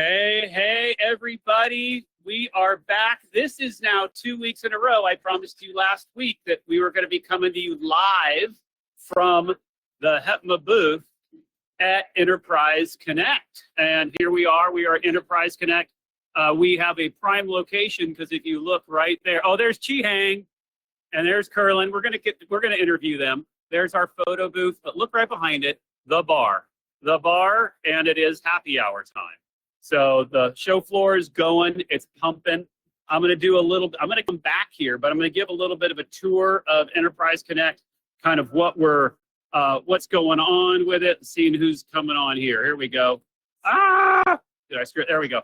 Hey, everybody. We are back. This is now 2 weeks in a row. I promised you last week that we were going to be coming to you live from the HETMA booth at Enterprise Connect. And here we are. We are at Enterprise Connect. We have a prime location because if you look right there, oh, there's Chi-Hang and there's Kerlin. We're going to interview them. There's our photo booth, but look right behind it, the bar, and it is happy hour time. So the show floor is going, it's pumping. I'm going to come back here, but I'm going to give a little bit of a tour of Enterprise Connect, kind of what's going on with it, seeing who's coming on here. Here we go. Did I screw it? There we go.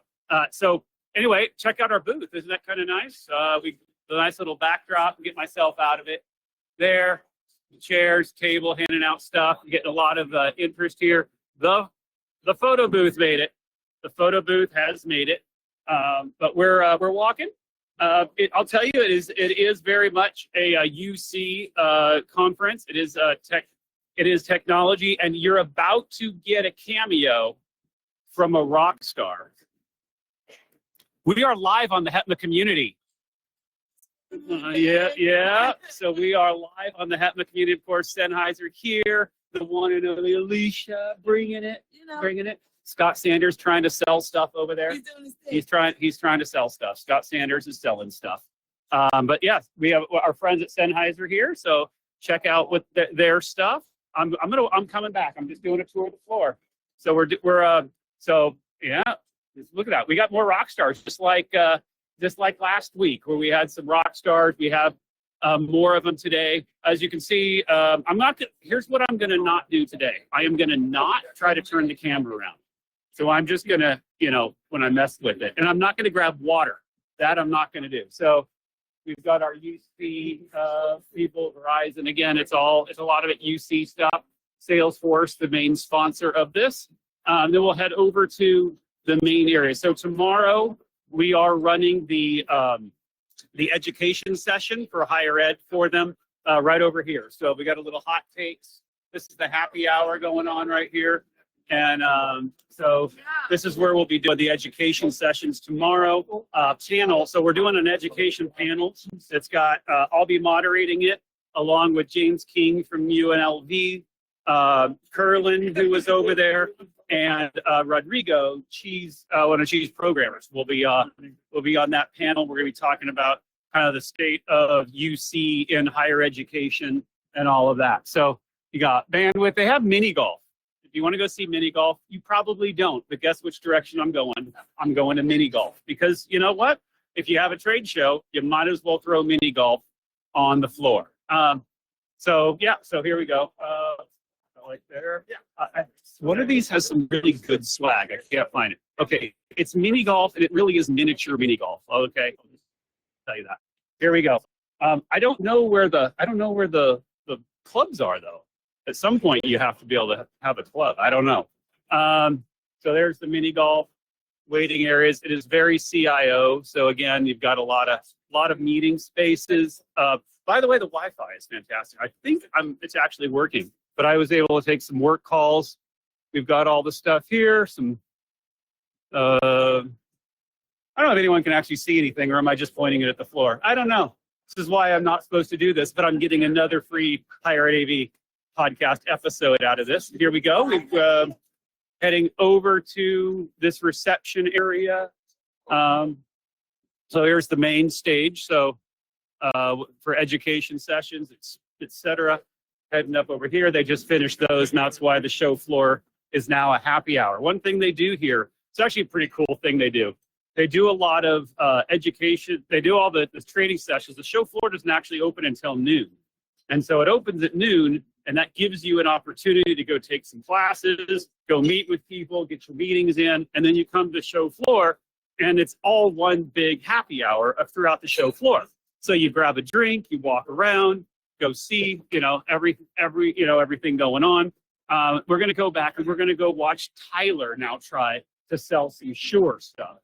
So anyway, check out our booth. Isn't that kind of nice? The nice little backdrop, get myself out of it. There, chairs, table, handing out stuff, getting a lot of interest here. The photo booth made it. The photo booth has made it, but we're walking. I'll tell you, it is very much a UC conference. It is technology, and you're about to get a cameo from a rock star. We are live on the HETMA community. Yeah. So we are live on the HETMA community. Of course, Sennheiser here, the one and only Alicia bringing it. Scott Sanders trying to sell stuff over there. He's trying to sell stuff. Scott Sanders is selling stuff. But yeah, we have our friends at Sennheiser here, so check out what their stuff. I'm coming back. I'm just doing a tour of the floor. So yeah, look at that. We got more rock stars, just like last week, where we had some rock stars. We have more of them today. As you can see, here's what I'm gonna not do today. I am gonna not try to turn the camera around. So I'm just gonna, when I mess with it, and I'm not gonna grab water. That I'm not gonna do. So we've got our UC people, Verizon. Again, it's a lot of it UC stuff. Salesforce, the main sponsor of this. Then we'll head over to the main area. So tomorrow we are running the education session for higher ed for them right over here. So we got a little hot takes. This is the happy hour going on right here. And so this is where we'll be doing the education sessions tomorrow. Panel. So we're doing an education panel. It's got, I'll be moderating it along with James King from UNLV, Kerlin, who was over there, and Rodrigo, one of Cheese programmers, will be on that panel. We're going to be talking about kind of the state of UC in higher education and all of that. So you got bandwidth. They have mini golf. If you want to go see mini golf, you probably don't, but guess which direction I'm going? I'm going to mini golf, because you know what? If you have a trade show, you might as well throw mini golf on the floor. So here we go. Right there. Yeah. One of these has some really good swag. I can't find it. Okay, it's mini golf, and it really is miniature mini golf. Okay, I'll just tell you that. Here we go. I don't know where the clubs are though. At some point, you have to be able to have a club. I don't know. So there's the mini golf waiting areas. It is very CIO. So again, you've got a lot of meeting spaces. By the way, the Wi-Fi is fantastic. I think it's actually working. But I was able to take some work calls. We've got all the stuff here. I don't know if anyone can actually see anything, or am I just pointing it at the floor? I don't know. This is why I'm not supposed to do this, but I'm getting another free Higher Ed AV podcast episode out of this. Here we go. We're heading over to this reception area. So here's the main stage. So for education sessions, etc. Heading up over here, they just finished those, and that's why the show floor is now a happy hour. One thing they do here, it's actually a pretty cool thing they do. They do a lot of education. They do all the training sessions. The show floor doesn't actually open until noon. And so it opens at noon, and that gives you an opportunity to go take some classes, go meet with people, get your meetings in, and then you come to the show floor, and it's all one big happy hour throughout the show floor. So you grab a drink, you walk around, go see, everything going on. We're going to go back and we're going to go watch Tyler now try to sell some Shure stuff.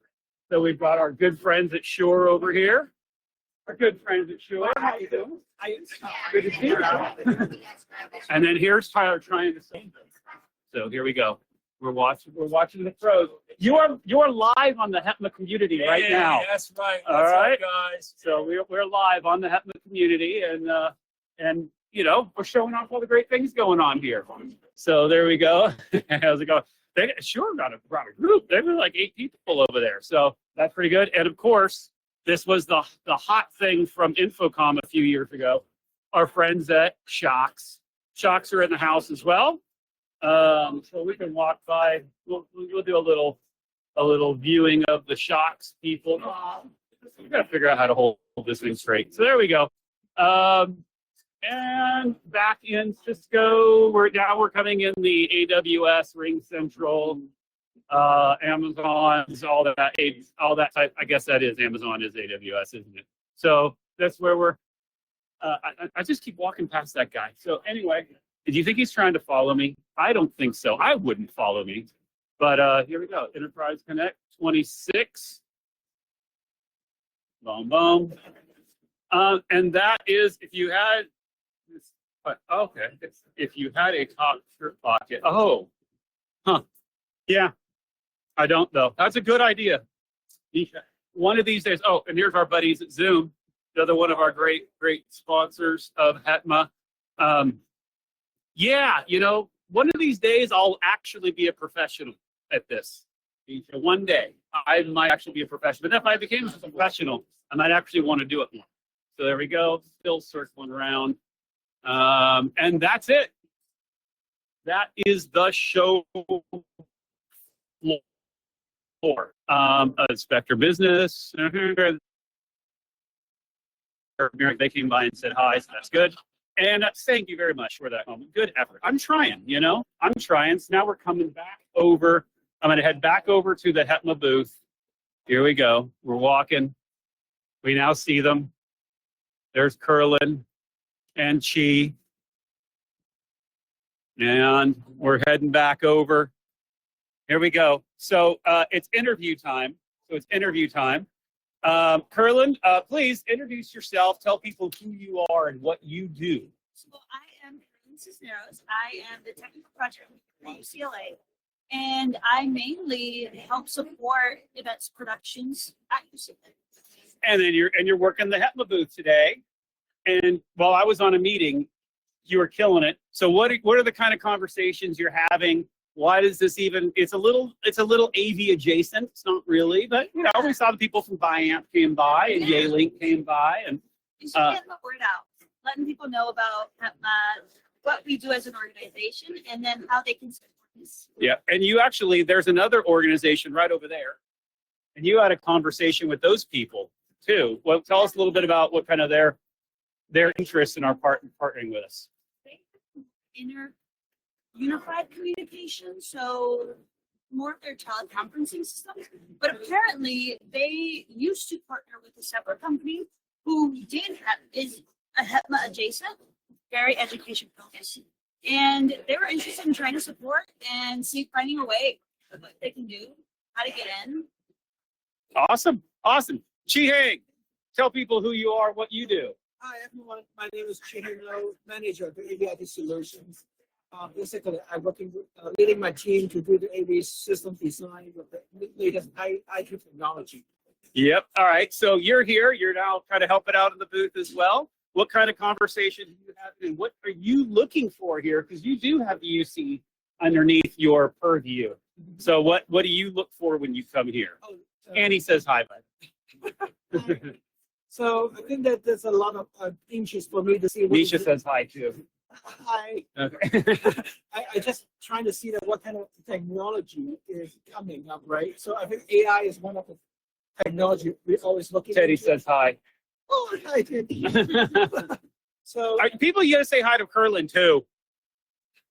So we've got our good friends at Shure over here. Our good friends at Shure. How you doing? Good to see you. And then here's Tyler trying to sell them. So here we go. We're watching the pros. You're live on the HETMA community right now. That's right. All right, guys. So we're live on the HETMA community, and we're showing off all the great things going on here. So there we go. How's it going? They sure brought a group. There were like 8 people over there. So that's pretty good. And of course, this was the hot thing from Infocom a few years ago. Our friends at Shocks. Shocks are in the house as well. So we can walk by. We'll do a little viewing of the Shocks people. We got to figure out how to hold this thing straight. So there we go. And back in Cisco, we're coming in the AWS, Ring Central, Amazon's, all that type. I guess that is Amazon is AWS, isn't it? So that's where we're. I just keep walking past that guy. So anyway, do you think he's trying to follow me? I don't think so. I wouldn't follow me. But here we go. Enterprise Connect 26. Boom, boom. And that is if you had. Okay. If you had a top shirt pocket. Oh. Huh. Yeah. I don't though. That's a good idea. One of these days. Oh, and here's our buddies at Zoom. Another one of our great sponsors of HETMA. Yeah, one of these days I'll actually be a professional at this. One day I might actually be a professional. But if I became a professional, I might actually want to do it more. So there we go. Still circling around. And that's it. That is the show floor. Spectre Business. They came by and said hi, so that's good. And thank you very much for that moment. Good effort. I'm trying, I'm trying. So now we're coming back over. I'm going to head back over to the HETMA booth. Here we go. We're walking. We now see them. There's Kerlin and Chi. And we're heading back over. Here we go. So it's interview time. Kerlin, please introduce yourself. Tell people who you are and what you do. So I am Kerlin Cisneros. I am the technical project at UCLA, and I mainly help support events productions at UCLA. And then you're working the HETMA booth today. And while I was on a meeting, you were killing it. So what are the kind of conversations you're having? Why does this even? It's a little AV adjacent. It's not really, but we saw the people from Biamp came by and Yealink came by, and you should get the word out, letting people know about what we do as an organization, and then how they can support this. Yeah, and there's another organization right over there, and you had a conversation with those people too. Well, tell us a little bit about what kind of their interest in our partnering with us. Unified communication, so more of their teleconferencing systems. But apparently, they used to partner with a separate company who is a HETMA adjacent, very education focused, and they were interested in trying to support and finding a way of what they can do, how to get in. Awesome. Chi-Heng, tell people who you are, what you do. Hi everyone, my name is Kerlin, manager of the AV Solutions. Basically, I'm leading my team to do the AV system design with the latest IT technology. Yep. All right. So you're here. You're now kind of helping out in the booth as well. What kind of conversation do you have, and what are you looking for here? Because you do have the UC underneath your purview. So what do you look for when you come here? Annie says hi, bud. So I think that there's a lot of interest for me to see. Nisha says hi too. Hi. Okay. I just trying to see that what kind of technology is coming up, right? So I think AI is one of the technology we're always looking. Teddy says hi. Oh, hi, Teddy. So people, you gotta say hi to Kerlin too.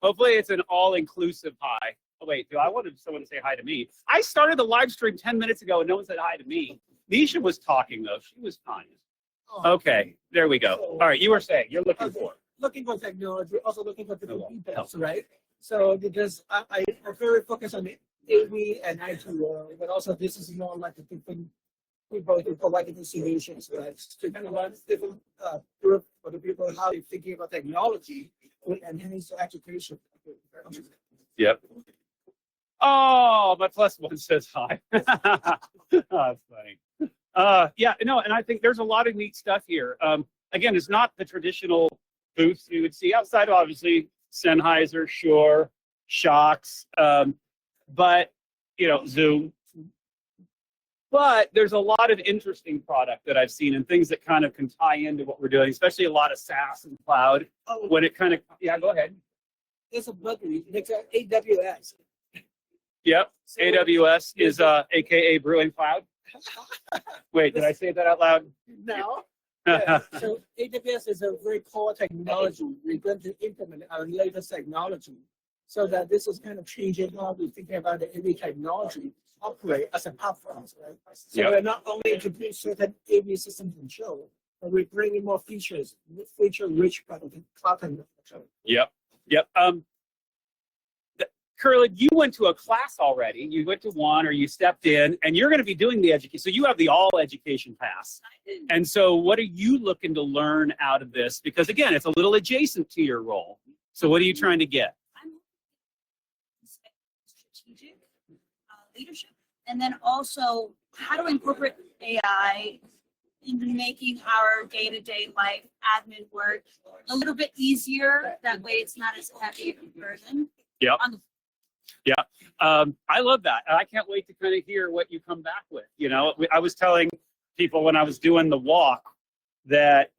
Hopefully, it's an all-inclusive hi. Oh wait, I wanted someone to say hi to me. I started the live stream 10 minutes ago, and no one said hi to me. Nisha was talking though; she was fine. Okay, there we go. All right, you were saying you're looking for. Looking for technology, also looking for different details, right? So because I'm very focused on the AV and IT world, but also this is more like a different people who provide different solutions, right? So kind of run different group for the people how they're thinking about technology will enhance the education. Yep. Oh, my +1 says hi. Oh, that's funny. Yeah, no, and I think there's a lot of neat stuff here. Again, it's not the traditional booths you would see outside, obviously, Sennheiser, Shure, Shocks, but, Zoom. But there's a lot of interesting product that I've seen and things that kind of can tie into what we're doing, especially a lot of SaaS and cloud. Oh, When it kind of, yeah, go ahead. there's a button. It's AWS. Yep. So- AWS is AKA Brewing Cloud. Wait, did I say that out loud? No. Yeah. So AWS is a very core technology. We're going to implement our latest technology, so that this is kind of changing how we're thinking about the AV technology operate as a platform, right? So Yep. we're not only introducing certain AV systems and show, but we're bringing more features, feature-rich product cloud technology. Yep. Yep. Kerlin, you went to a class already. You went to one, or you stepped in, and you're going to be doing the education. So you have the all education pass. And so, what are you looking to learn out of this? Because again, it's a little adjacent to your role. So, what are you trying to get? I'm strategic leadership, and then also how to incorporate AI into making our day-to-day life admin work a little bit easier. That way, it's not as heavy of a burden. Yep. On the I love that. And I can't wait to kind of hear what you come back with. I was telling people when I was doing the walk that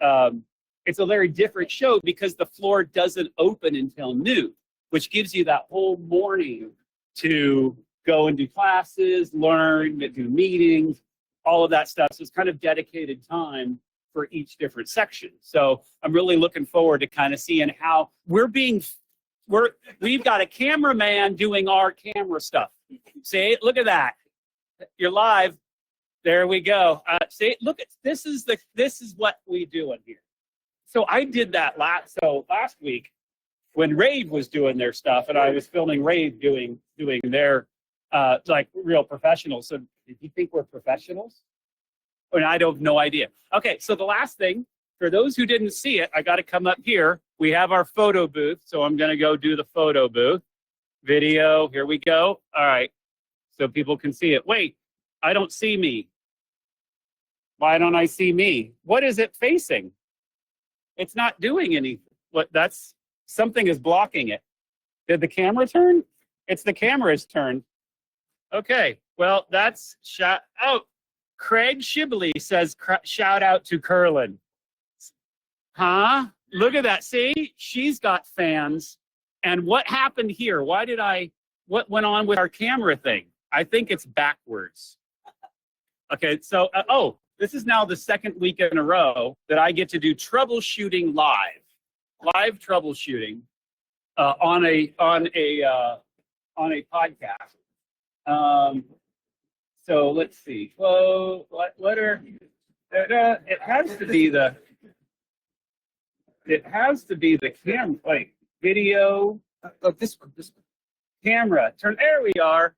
it's a very different show because the floor doesn't open until noon, which gives you that whole morning to go and do classes, learn, do meetings, all of that stuff. So it's kind of dedicated time for each different section. So I'm really looking forward to kind of seeing how we've got a cameraman doing our camera stuff. See, look at that. You're live. There we go. See, look at this is what we do in here. So I did that last week when Rave was doing their stuff, and I was filming Rave doing their like real professionals. So did you think we're professionals? And I have no idea. Okay, so the last thing, for those who didn't see it, I got to come up here. We have our photo booth, so I'm going to go do the photo booth. Video, here we go. All right, so people can see it. Wait, I don't see me. Why don't I see me? What is it facing? It's not doing anything. Something is blocking it. Did the camera turn? It's the camera's turn. Okay, well, that's shot. Oh, Craig Shibley says, shout out to Kerlin. Huh? Look at that. See, she's got fans. And what happened here? What went on with our camera thing? I think it's backwards. Okay, so, this is now the second week in a row that I get to do troubleshooting live troubleshooting on a podcast. So let's see. Well, it has to be the camera, like video. This one. Camera. Turn. There we are.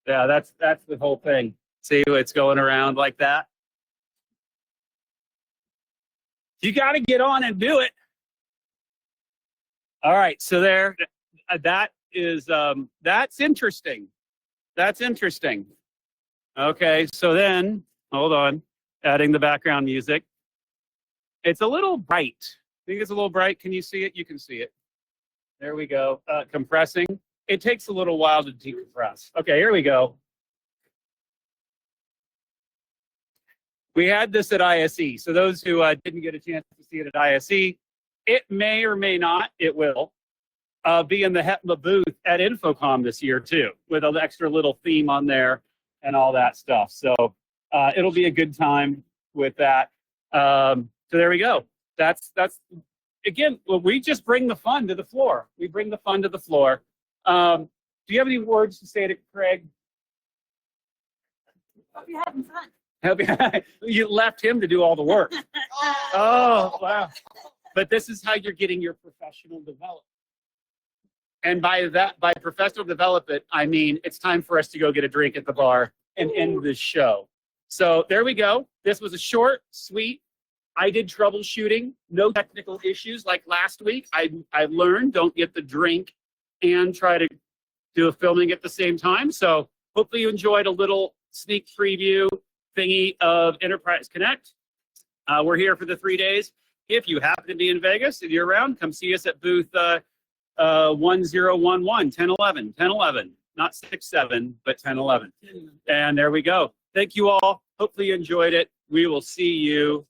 Yeah, that's the whole thing. See, it's going around like that. You got to get on and do it. All right, so there. That is that's interesting. That's interesting. Okay, so then hold on, adding the background music. It's a little bright. Think it's a little bright. Can you see it? You can see it. There we go. Compressing. It takes a little while to decompress. Okay, here we go. We had this at ISE. So those who didn't get a chance to see it at ISE, it may or may not, it will, be in the HETMA booth at Infocom this year too, with an extra little theme on there and all that stuff. So it'll be a good time with that. So there we go. That's again, well, we just bring the fun to the floor. We bring the fun to the floor. Do you have any words to say to Craig? Hope you're having fun. You left him to do all the work. Oh, wow. But this is how you're getting your professional development. And by professional development, I mean it's time for us to go get a drink at the bar and end this show. So there we go. This was a short, sweet. I did troubleshooting, no technical issues like last week. I learned don't get the drink and try to do a filming at the same time. So hopefully you enjoyed a little sneak preview thingy of Enterprise Connect. We're here for the 3 days. If you happen to be in Vegas and you're around, come see us at booth 1011, 1011, not 67, but 1011. And there we go. Thank you all. Hopefully you enjoyed it. We will see you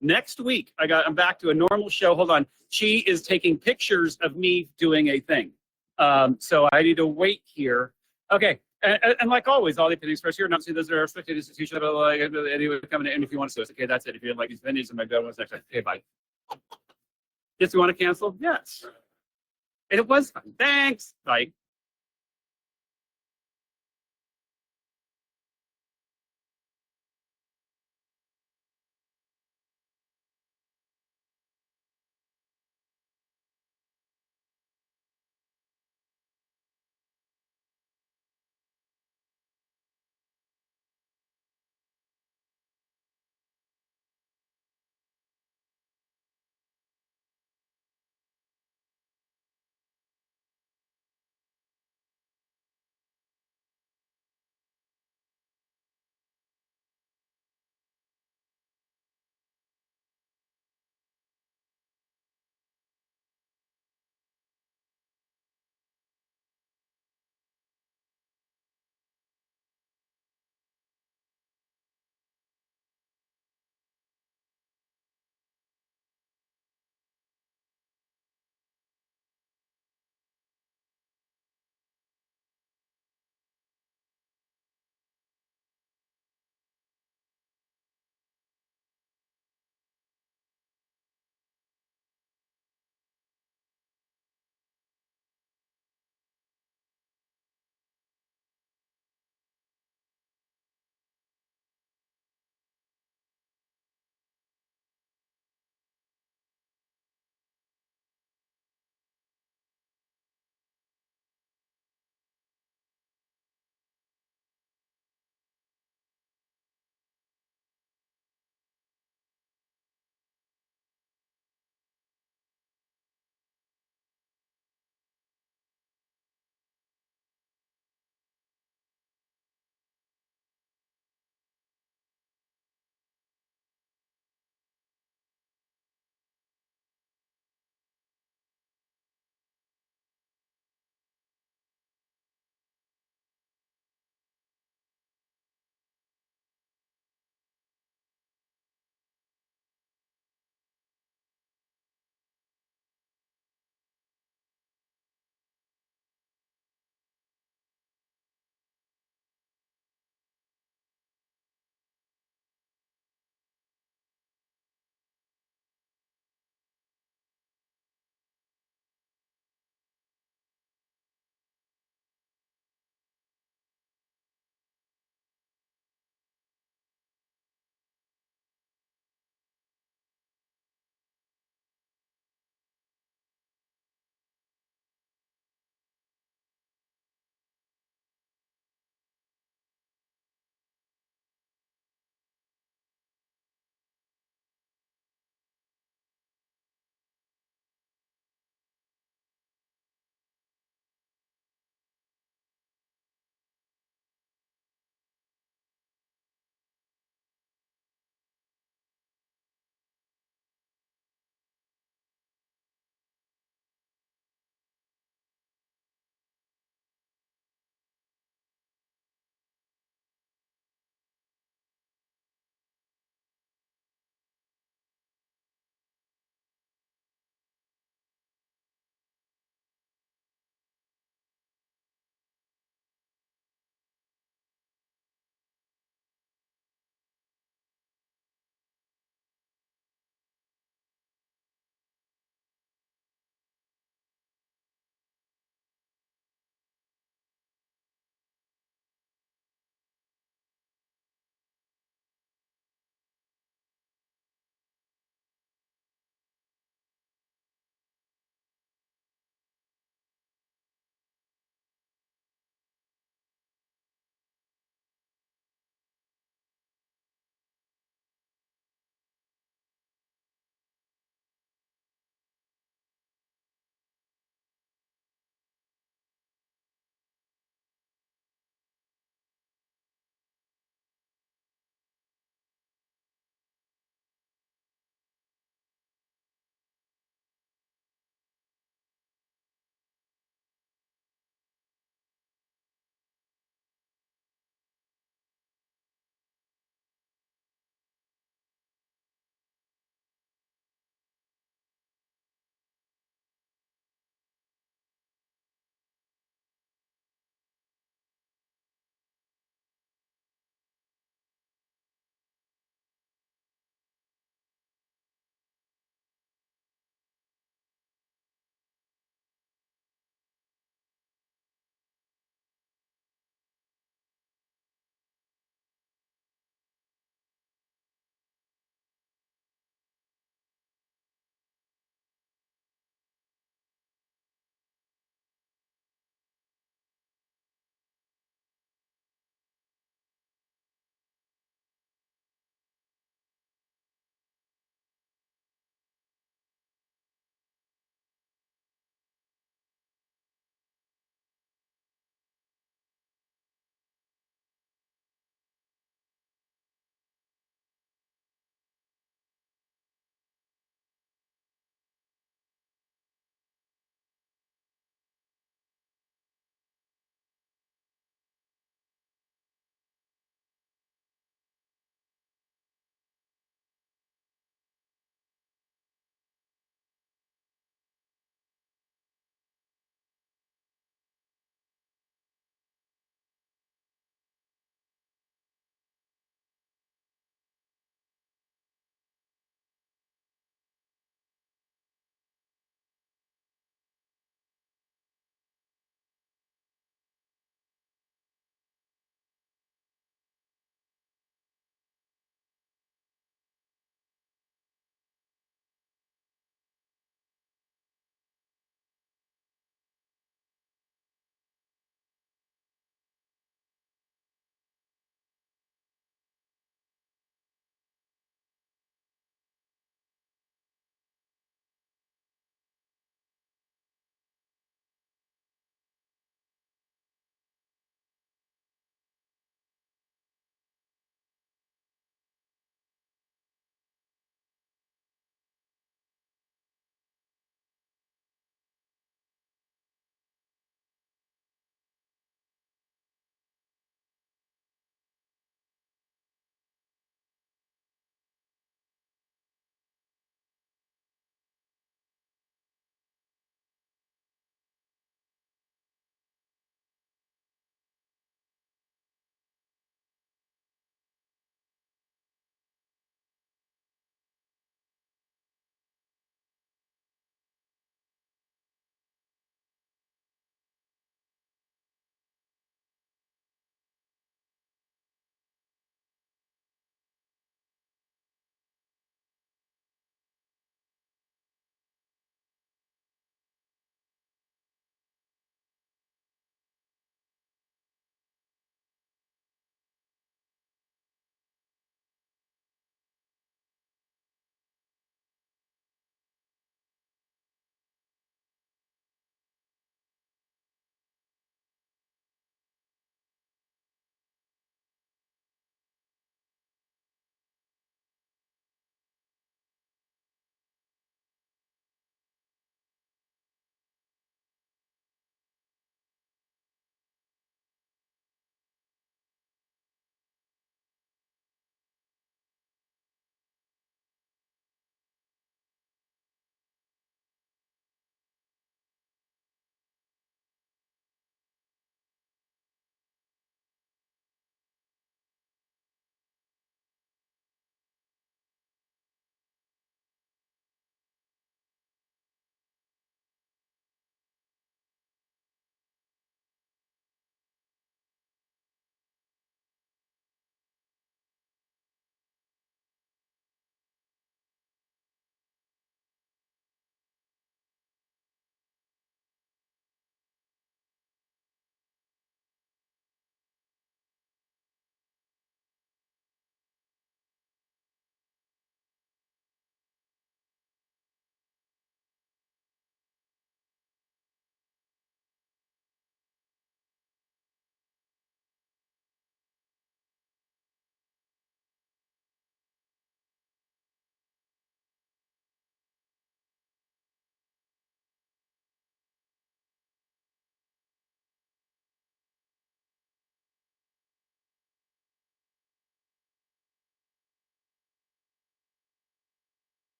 next week. I'm back to a normal show. Hold on. She is taking pictures of me doing a thing. So I need to wait here. Okay. And like always, all the opinions expressed here, not see those are respected institutions. Like anyone coming in, if you want to see us, okay, that's it. If you didn't like these venues, I'm going what's next. Okay, bye. Yes, you want to cancel? Yes. It was fun. Thanks. Bye.